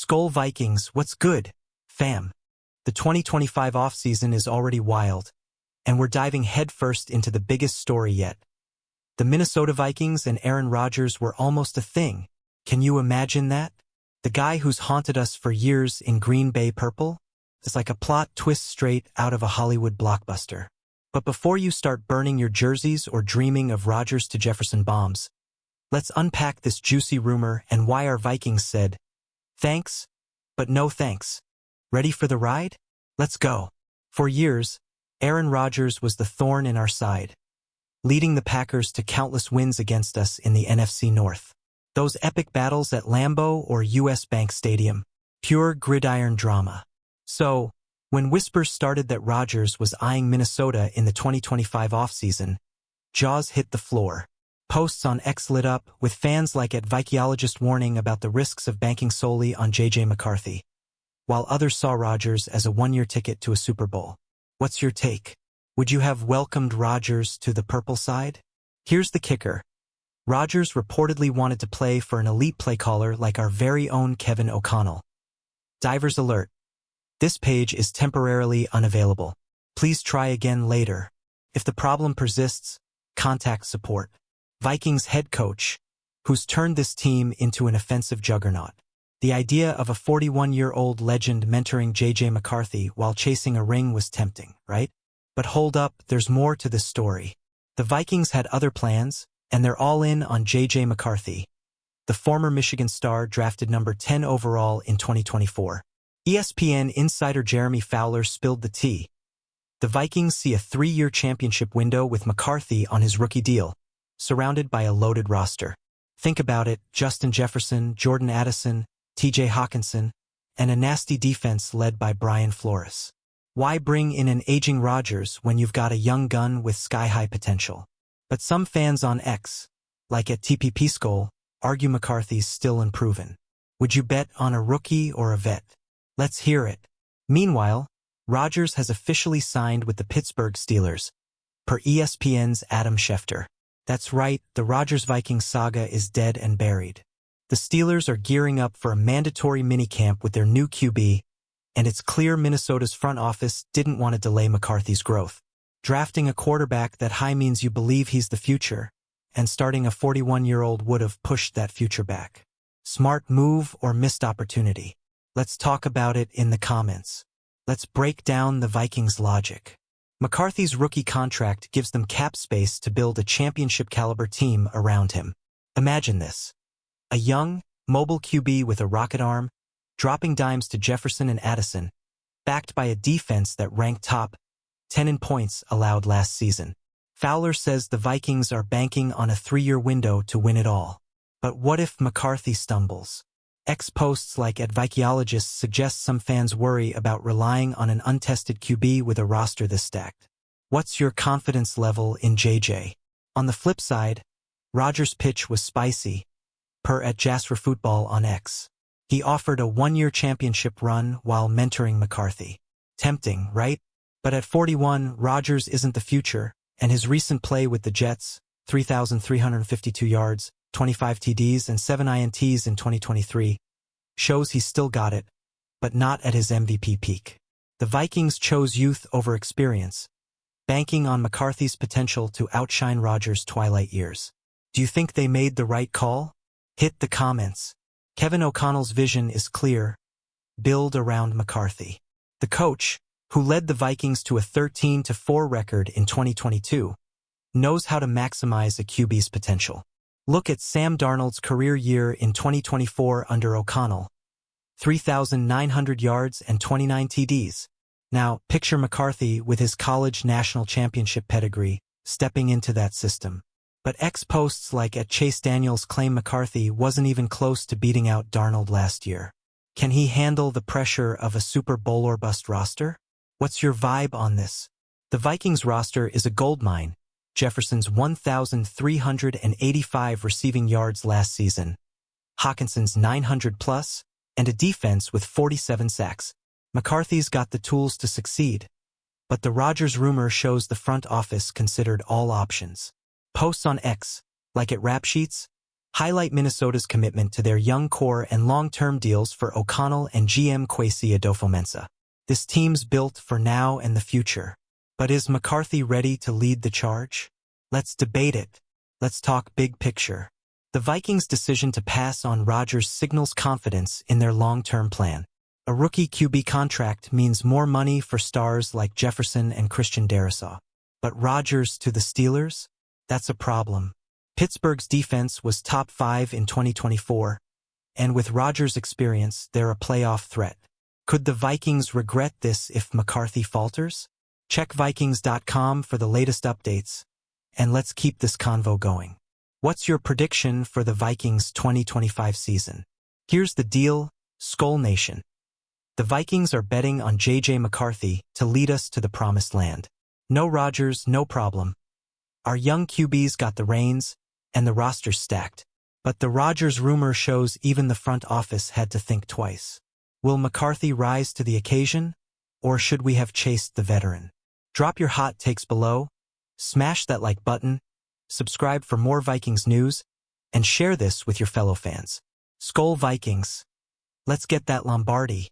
Skol Vikings, what's good, fam? The 2025 offseason is already wild, and we're diving headfirst into the biggest story yet. The Minnesota Vikings and Aaron Rodgers were almost a thing. Can you imagine that? The guy who's haunted us for years in Green Bay purple is like a plot twist straight out of a Hollywood blockbuster. But before you start burning your jerseys or dreaming of Rodgers to Jefferson bombs, let's unpack this juicy rumor and why our Vikings said, thanks, but no thanks. Ready for the ride? Let's go. For years, Aaron Rodgers was the thorn in our side, leading the Packers to countless wins against us in the NFC North. Those epic battles at Lambeau or US Bank Stadium, pure gridiron drama. So, when whispers started that Rodgers was eyeing Minnesota in the 2025 offseason, jaws hit the floor. Posts on X lit up, with fans like @Vikiologist warning about the risks of banking solely on J.J. McCarthy, while others saw Rodgers as a one-year ticket to a Super Bowl. What's your take? Would you have welcomed Rodgers to the purple side? Here's the kicker. Rodgers reportedly wanted to play for an elite play caller like our very own Kevin O'Connell. Divers alert. This page is temporarily unavailable. Please try again later. If the problem persists, contact support. Vikings head coach, who's turned this team into an offensive juggernaut. The idea of a 41-year-old legend mentoring J.J. McCarthy while chasing a ring was tempting, right? But hold up, there's more to this story. The Vikings had other plans, and they're all in on J.J. McCarthy, the former Michigan star drafted number 10 overall in 2024. ESPN insider Jeremy Fowler spilled the tea. The Vikings see a 3-year championship window with McCarthy on his rookie deal, surrounded by a loaded roster. Think about it, Justin Jefferson, Jordan Addison, T.J. Hawkinson, and a nasty defense led by Brian Flores. Why bring in an aging Rodgers when you've got a young gun with sky-high potential? But some fans on X, like at TPP Skol, argue McCarthy's still unproven. Would you bet on a rookie or a vet? Let's hear it. Meanwhile, Rodgers has officially signed with the Pittsburgh Steelers, per ESPN's Adam Schefter. That's right, the Rodgers-Vikings saga is dead and buried. The Steelers are gearing up for a mandatory minicamp with their new QB, and it's clear Minnesota's front office didn't want to delay McCarthy's growth. Drafting a quarterback that high means you believe he's the future, and starting a 41-year-old would have pushed that future back. Smart move or missed opportunity? Let's talk about it in the comments. Let's break down the Vikings' logic. McCarthy's rookie contract gives them cap space to build a championship-caliber team around him. Imagine this. A young, mobile QB with a rocket arm, dropping dimes to Jefferson and Addison, backed by a defense that ranked top 10 in points allowed last season. Fowler says the Vikings are banking on a 3-year window to win it all. But what if McCarthy stumbles? X posts like @Vikiologist suggest some fans worry about relying on an untested QB with a roster this stacked. What's your confidence level in JJ? On the flip side, Rodgers' pitch was spicy, per @JasperFootball on X. He offered a 1-year championship run while mentoring McCarthy. Tempting, right? But at 41, Rodgers isn't the future, and his recent play with the Jets, 3,352 yards, 25 TDs and 7 INTs in 2023, shows he's still got it, but not at his MVP peak. The Vikings chose youth over experience, banking on McCarthy's potential to outshine Rodgers' twilight years. Do you think they made the right call? Hit the comments. Kevin O'Connell's vision is clear. Build around McCarthy. The coach, who led the Vikings to a 13-4 record in 2022, knows how to maximize a QB's potential. Look at Sam Darnold's career year in 2024 under O'Connell. 3,900 yards and 29 TDs. Now, picture McCarthy with his college national championship pedigree, stepping into that system. But X posts like @Chase Daniels claim McCarthy wasn't even close to beating out Darnold last year. Can he handle the pressure of a Super Bowl or bust roster? What's your vibe on this? The Vikings roster is a goldmine. Jefferson's 1,385 receiving yards last season, Hawkinson's 900+, and a defense with 47 sacks. McCarthy's got the tools to succeed, but the Rodgers rumor shows the front office considered all options. Posts on X, like @Rap Sheets, Highlight Minnesota's commitment to their young core and long-term deals for O'Connell and GM Kwesi Adofo-Mensah. This team's built for now and the future. But is McCarthy ready to lead the charge? Let's debate it. Let's talk big picture. The Vikings' decision to pass on Rodgers signals confidence in their long-term plan. A rookie QB contract means more money for stars like Jefferson and Christian Darrisaw. But Rodgers to the Steelers? That's a problem. Pittsburgh's defense was top 5 in 2024, and with Rodgers' experience, they're a playoff threat. Could the Vikings regret this if McCarthy falters? Check Vikings.com for the latest updates, and let's keep this convo going. What's your prediction for the Vikings' 2025 season? Here's the deal, Skol Nation. The Vikings are betting on J.J. McCarthy to lead us to the promised land. No Rodgers, no problem. Our young QB's got the reins, and the roster's stacked. But the Rodgers rumor shows even the front office had to think twice. Will McCarthy rise to the occasion, or should we have chased the veteran? Drop your hot takes below, smash that like button, subscribe for more Vikings news, and share this with your fellow fans. Skol Vikings. Let's get that Lombardi.